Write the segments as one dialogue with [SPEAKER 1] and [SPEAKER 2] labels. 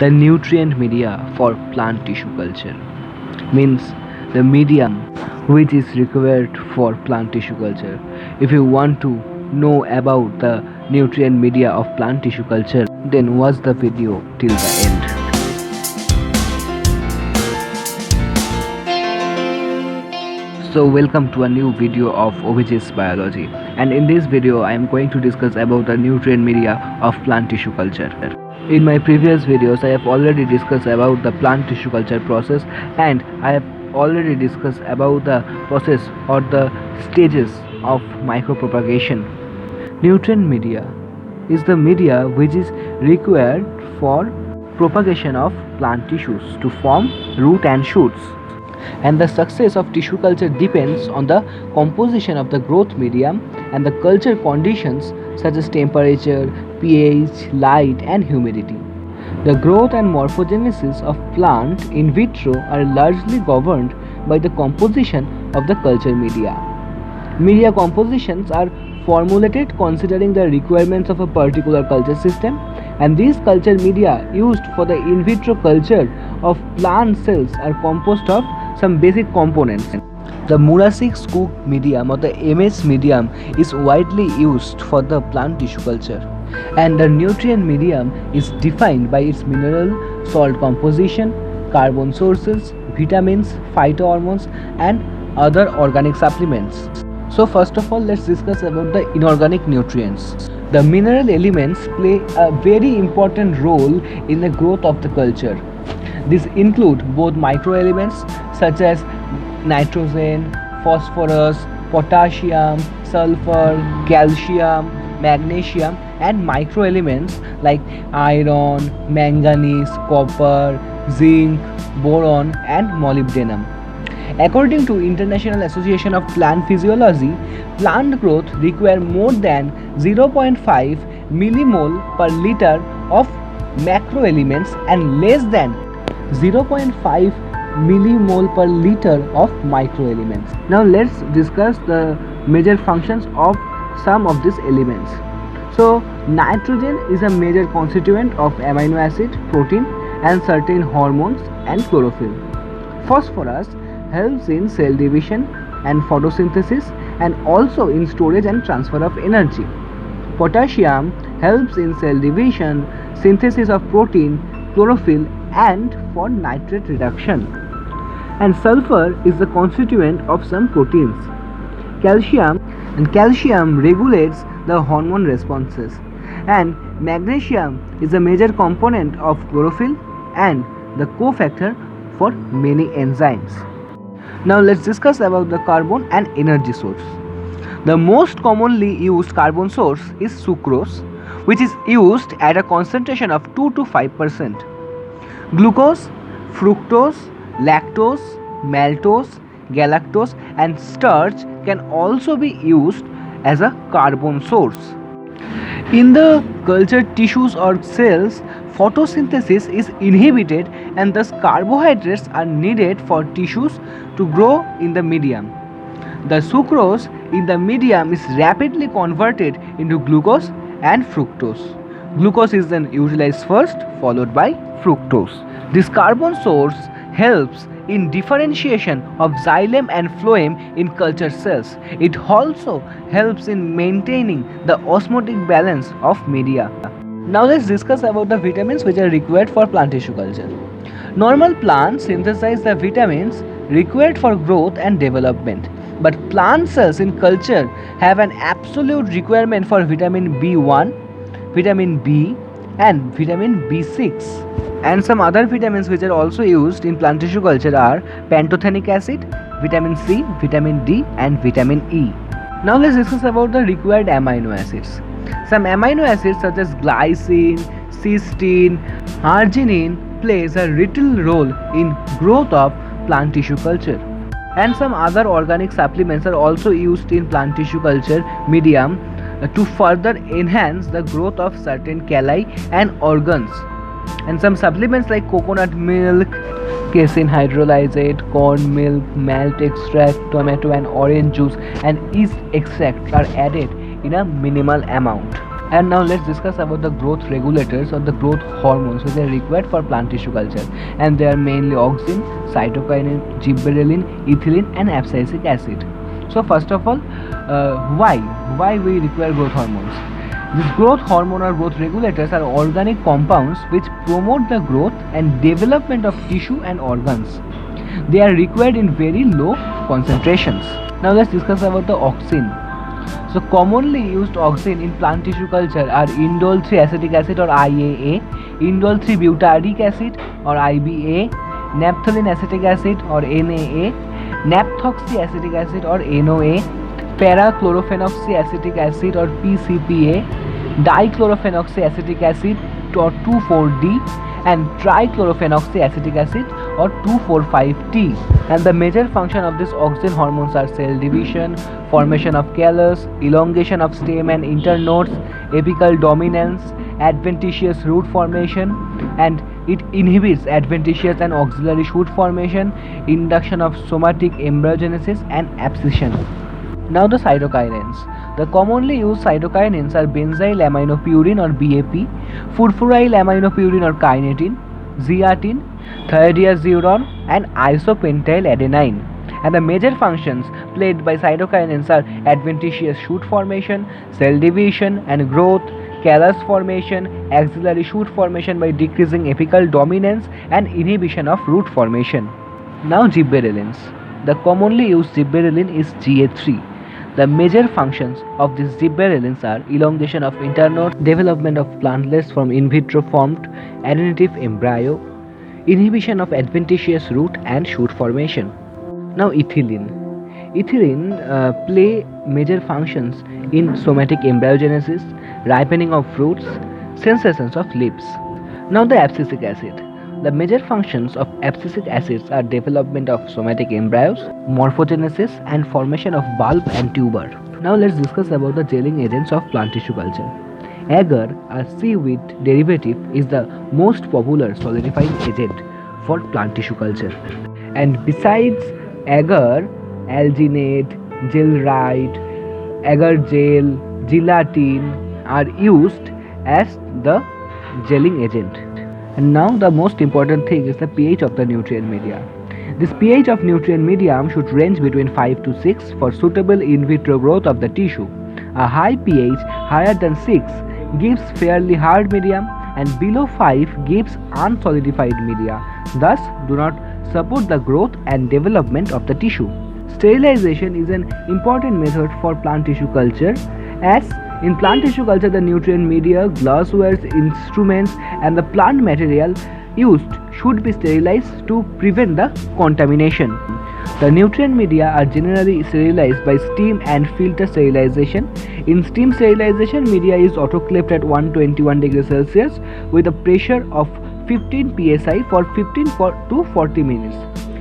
[SPEAKER 1] The nutrient media for plant tissue culture means the medium which is required for plant tissue culture. If you want to know about the nutrient media of plant tissue culture, then watch the video till the end. So welcome to a new video of OVG's Biology, and in this video I am going to discuss about the nutrient media of plant tissue culture. In my previous videos I have already discussed about the plant tissue culture process, and I have already discussed about the process or the stages of micropropagation. Nutrient media is the media which is required for propagation of plant tissues to form root and shoots, and the success of tissue culture depends on the composition of the growth medium and the culture conditions such as temperature, pH, light and humidity. The growth and morphogenesis of plant in vitro are largely governed by the composition of the culture media. Media compositions are formulated considering the requirements of a particular culture system, and these culture media used for the in vitro culture of plant cells are composed of some basic components. The Murasik-Skoog medium or the MS medium is widely used for the plant tissue culture, and the nutrient medium is defined by its mineral salt composition, carbon sources, vitamins, phytohormones and other organic supplements. So first of all, let's discuss about the inorganic nutrients. The mineral elements play a very important role in the growth of the culture. These include both microelements such as nitrogen, phosphorus, potassium, sulfur, calcium, magnesium, and microelements like iron, manganese, copper, zinc, boron and molybdenum. According to International Association of Plant Physiology, plant growth requires more than 0.5 millimole per liter of macroelements and less than 0.5 millimole per liter of microelements. Now let's discuss the major functions of some of these elements. So nitrogen is a major constituent of amino acid, protein and certain hormones and chlorophyll. Phosphorus helps in cell division and photosynthesis and also in storage and transfer of energy. Potassium helps in cell division, synthesis of protein, chlorophyll and for nitrate reduction. And sulfur is the constituent of some proteins. Calcium regulates the hormone responses, and magnesium is a major component of chlorophyll and the cofactor for many enzymes. Now let's discuss about the carbon and energy source. The most commonly used carbon source is sucrose, which is used at a concentration of 2 to 5%. Glucose, fructose, lactose, maltose, galactose and starch can also be used as a carbon source. In the cultured tissues or cells, photosynthesis is inhibited and thus carbohydrates are needed for tissues to grow in the medium. The sucrose in the medium is rapidly converted into glucose and fructose. Glucose is then utilized first, followed by fructose. This carbon source helps in differentiation of xylem and phloem in culture cells. It also helps in maintaining the osmotic balance of media. Now let's discuss about the vitamins which are required for plant tissue culture. Normal plants synthesize the vitamins required for growth and development, but plant cells in culture have an absolute requirement for vitamin B1, vitamin B and vitamin B6. And some other vitamins which are also used in plant tissue culture are pantothenic acid, vitamin C, vitamin D and vitamin E. Now let's discuss about the required amino acids. Some amino acids such as glycine, cysteine, arginine plays a vital role in growth of plant tissue culture. And some other organic supplements are also used in plant tissue culture medium to further enhance the growth of certain calli and organs. And some supplements like coconut milk, casein hydrolysate, corn milk, malt extract, tomato and orange juice and yeast extract are added in a minimal amount. And now let's discuss about the growth regulators or the growth hormones which are required for plant tissue culture, and they are mainly auxin, cytokinin, gibberellin, ethylene and abscisic acid. So first of all, why we require growth hormones? These growth hormone or growth regulators are organic compounds which promote the growth and development of tissue and organs. They are required in very low concentrations. Now let's discuss about the auxin. So commonly used auxin in plant tissue culture are indole 3 acetic acid or IAA, indole 3 butyric acid or IBA, naphthalene acetic acid or NAA, naphthoxy acetic acid or NOA, para-chlorophenoxy acetic acid or PCPA, dichlorophenoxy acetic acid or 2,4-D, and trichlorophenoxy acetic acid or 2,4,5-T. And the major function of these auxin hormones are cell division, formation of callus, elongation of stem and internodes, apical dominance, adventitious root formation, and it inhibits adventitious and auxiliary shoot formation, induction of somatic embryogenesis and abscission. Now the cytokinins. The commonly used cytokinins are benzyl aminopurine or BAP, furfuryl aminopurine or kinetin, zeatin, thiodiazuron and isopentyl adenine. And the major functions played by cytokinins are adventitious shoot formation, cell division and growth, callus formation, axillary shoot formation by decreasing apical dominance and inhibition of root formation. Now gibberellins. The commonly used gibberellin is GA3. The major functions of these gibberellins are elongation of internode, development of plantlets from in vitro formed adenative embryo, inhibition of adventitious root and shoot formation. Now ethylene. Ethylene play major functions in somatic embryogenesis, ripening of fruits, sensations of leaves. Now the abscisic acid. The major functions of abscisic acids are development of somatic embryos, morphogenesis and formation of bulb and tuber. Now let's discuss about the gelling agents of plant tissue culture. Agar, a seaweed derivative, is the most popular solidifying agent for plant tissue culture. And besides agar, alginate, gellrite, agar gel, gelatin are used as the gelling agent. And now the most important thing is the pH of the nutrient media. This pH of nutrient medium should range between 5 to 6 for suitable in vitro growth of the tissue. A high pH higher than 6 gives fairly hard medium and below 5 gives unsolidified media, thus do not support the growth and development of the tissue. Sterilization is an important method for plant tissue culture, as in plant tissue culture the nutrient media, glassware, instruments and the plant material used should be sterilized to prevent the contamination. The nutrient media are generally sterilized by steam and filter sterilization. In steam sterilization, media is autoclaved at 121 degrees Celsius with a pressure of 15 psi for 15 to 40 minutes.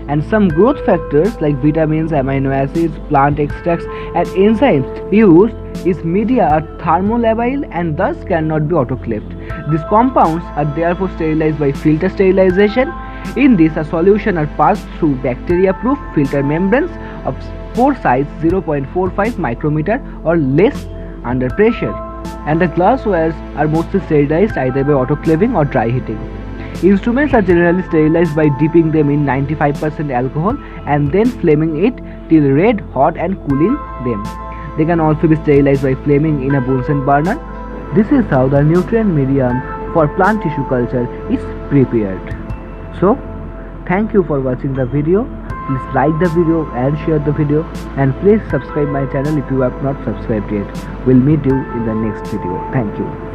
[SPEAKER 1] And some growth factors like vitamins, amino acids, plant extracts and enzymes used is media are thermolabile and thus cannot be autoclaved. These compounds are therefore sterilized by filter sterilization. In this, a solution are passed through bacteria-proof filter membranes of pore size 0.45 micrometer or less under pressure. And the glasswares are mostly sterilized either by autoclaving or dry heating. Instruments are generally sterilized by dipping them in 95% alcohol and then flaming it till red hot and cooling them. They can also be sterilized by flaming in a Bunsen burner. This is how the nutrient medium for plant tissue culture is prepared. So, thank you for watching the video. Please like the video and share the video, and please subscribe my channel if you have not subscribed yet. We'll meet you in the next video. Thank you.